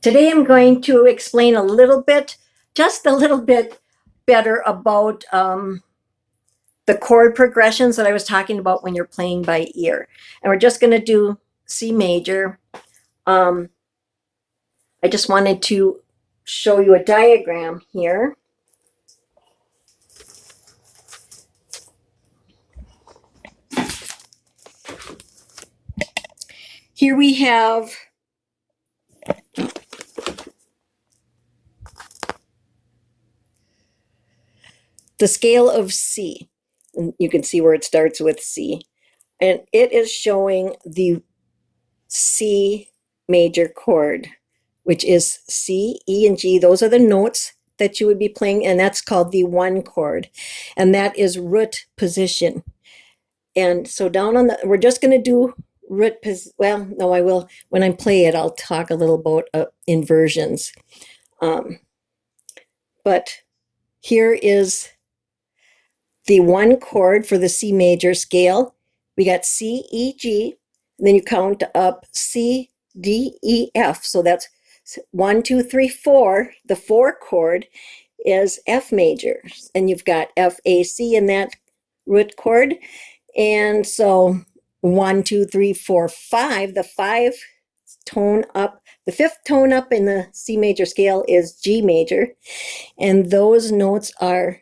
Today I'm going to explain a little bit, just a little bit better about the chord progressions that I was talking about when you're playing by ear. And we're just going to do C major. I just wanted to show you a diagram here. Here we have the scale of C. And you can see where it starts with C. And it is showing the C major chord, which is C, E, and G. Those are the notes that you would be playing, and that's called the one chord. And that is root position. And so down on the, we're just going to do root position. Well, no, I will. When I play it, I'll talk a little about inversions. But here is the one chord for the C major scale. We got C, E, G, and then you count up C, D, E, F. So that's 1, 2, 3, 4. The 4 chord is F major, and you've got F, A, C in that root chord. And so 1, 2, 3, 4, 5. The 5 tone up, the 5th tone up in the C major scale is G major, and those notes are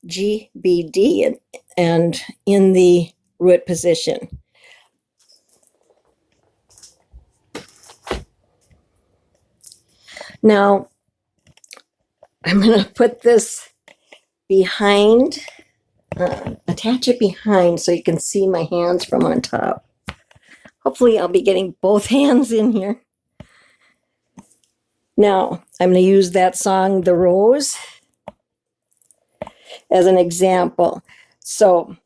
G, B, D, and in the root position. Now, I'm going to put this behind, attach it behind so you can see my hands from on top. Hopefully I'll be getting both hands in here. Now, I'm going to use that song, The Rose, as an example. So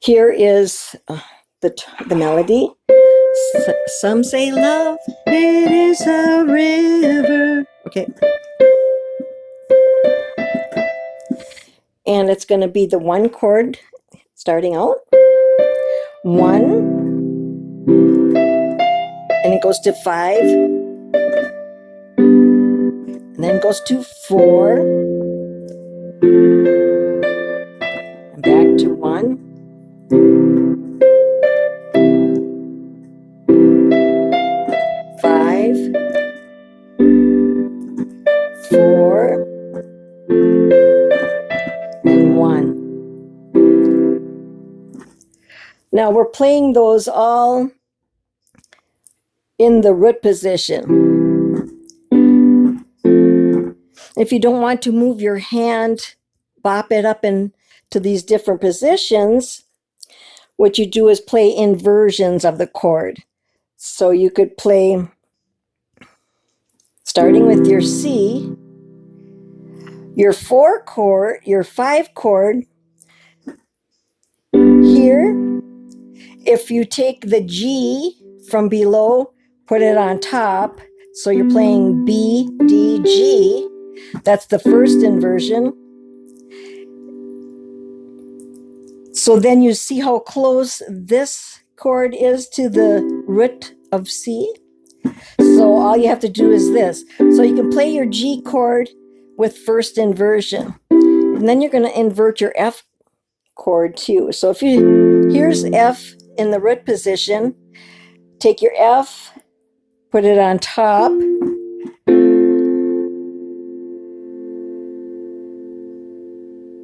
here is the melody. Some say love, it is a river. Okay. And it's going to be the one chord starting out. 1. And it goes to 5. And then it goes to 4. And back to 1. 5. 4. And 1. Now we're playing those all in the root position. If you don't want to move your hand, bop it up into these different positions, what you do is play inversions of the chord. So you could play, starting with your C, your 4 chord, your 5 chord. Here, if you take the G from below, put it on top, so you're playing B, D, G. That's the first inversion. So then you see how close this chord is to the root of C. So all you have to do is this. So you can play your G chord with first inversion. And then you're going to invert your F chord too. So if you, here's F in the root position. Take your F, put it on top.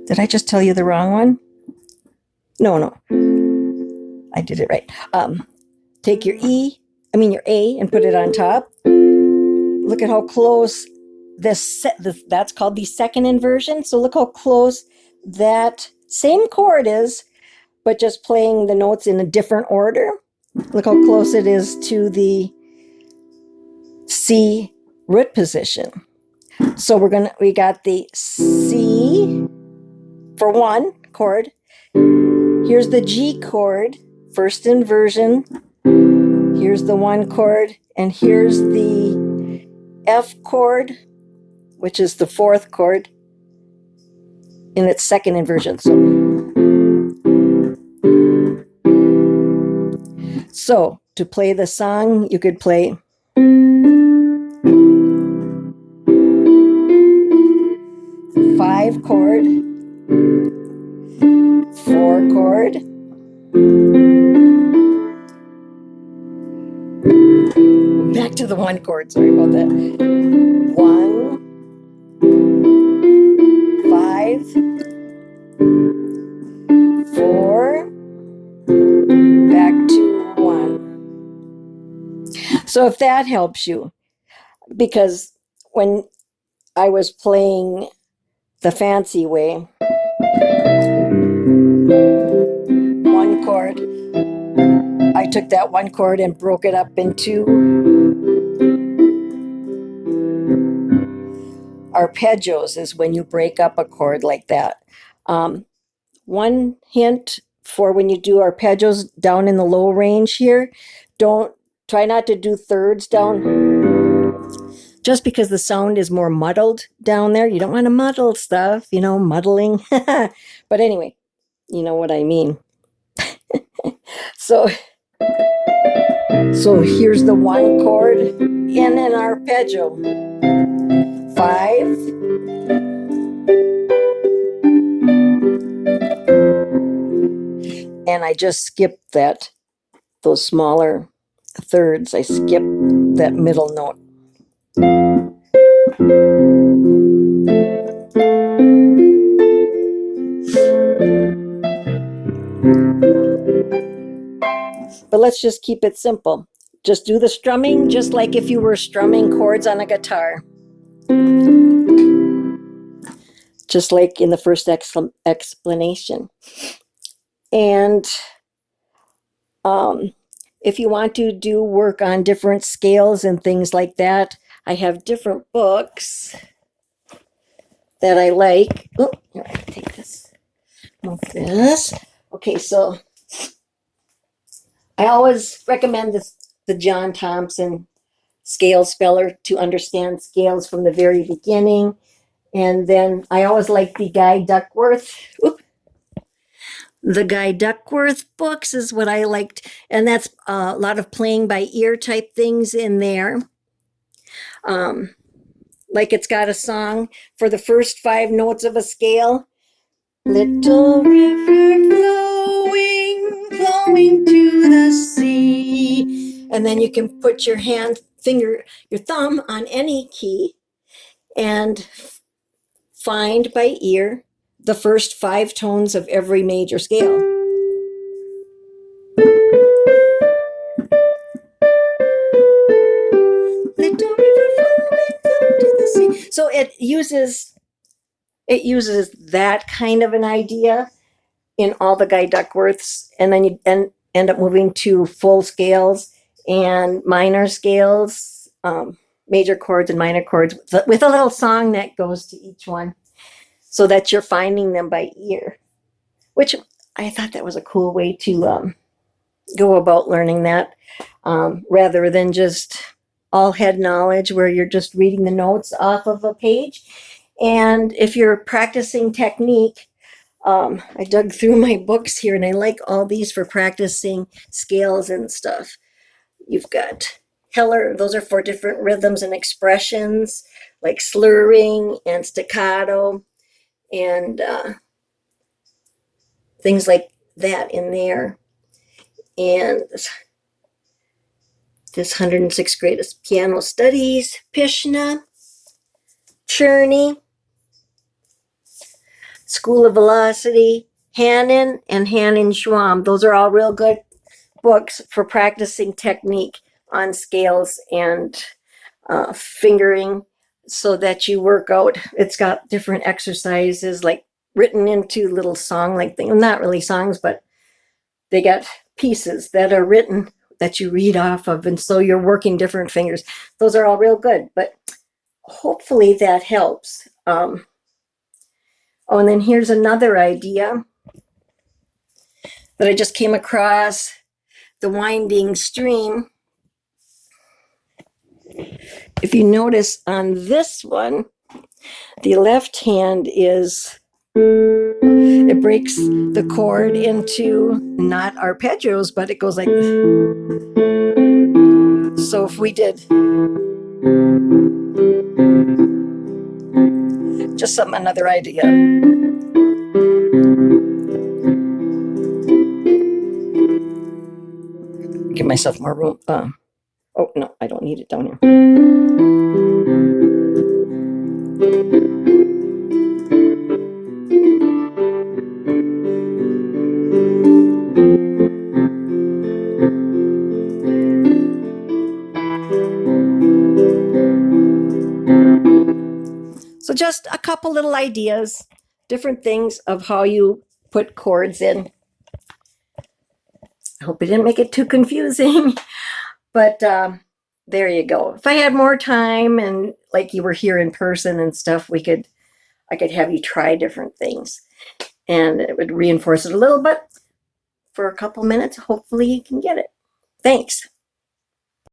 Did I just tell you the wrong one? No. I did it right. Take your your A, and put it on top. Look at how close that's called the second inversion. So look how close that same chord is, but just playing the notes in a different order. Look how close it is to the C root position. So we got the C for 1 chord. Here's the G chord, first inversion. Here's the 1 chord, and here's the F chord, which is the 4th chord in its second inversion. So to play the song, you could play 5 chord, 4 chord, back to the 1 chord, sorry about that. 1, 5, 4, back to 1. So if that helps you, because when I was playing the fancy way, 1 chord, I took that 1 chord and broke it up into arpeggios, is when you break up a chord like that. One hint for when you do arpeggios down in the low range here, try not to do thirds down, just because the sound is more muddled down there. You don't want to muddle stuff, muddling. But anyway, you know what I mean. So here's the 1 chord in an arpeggio. 5, and I just skipped those smaller thirds. I skipped that middle note. But let's just keep it simple. Just do the strumming just like if you were strumming chords on a guitar. Just like in the first explanation. And if you want to do work on different scales and things like that, I have different books that I like. Oh, here, I can take this. Move this. Okay, so I always recommend the John Thompson Scale Speller to understand scales from the very beginning. And then I always like the Guy Duckworth. The Guy Duckworth books is what I liked. And that's a lot of playing by ear type things in there. Like it's got a song for the first 5 notes of a scale. Little river flowing, flowing to the sea. And then you can put your thumb on any key and find by ear the first 5 tones of every major scale. Little river flowing, flowing to the sea. So it uses that kind of an idea in all the Guy Duckworths, and then you end up moving to full scales and minor scales, major chords and minor chords, with a little song that goes to each one, so that you're finding them by ear, which I thought that was a cool way to go about learning that, rather than just all head knowledge where you're just reading the notes off of a page. And if you're practicing technique, I dug through my books here, and I like all these for practicing scales and stuff. You've got Heller, those are for different rhythms and expressions, like slurring and staccato and things like that in there. And this 106 Greatest Piano Studies, Pishna, Czerny, School of Velocity, Hannon, and Hannon-Schwamm. Those are all real good books for practicing technique on scales and fingering, so that you work out. It's got different exercises like written into little song-like things. Not really songs, but they got pieces that are written that you read off of, and so you're working different fingers. Those are all real good, but hopefully that helps. Oh, and then here's another idea that I just came across, the winding stream. If you notice on this one, the left hand it breaks the chord into not arpeggios, but it goes like this. So if we did Just another idea. Give myself more room. Oh, no, I don't need it down here. So just a couple little ideas, different things of how you put chords in. I hope I didn't make it too confusing, but there you go. If I had more time and like you were here in person and stuff, I could have you try different things and it would reinforce it a little bit for a couple minutes. Hopefully you can get it. Thanks.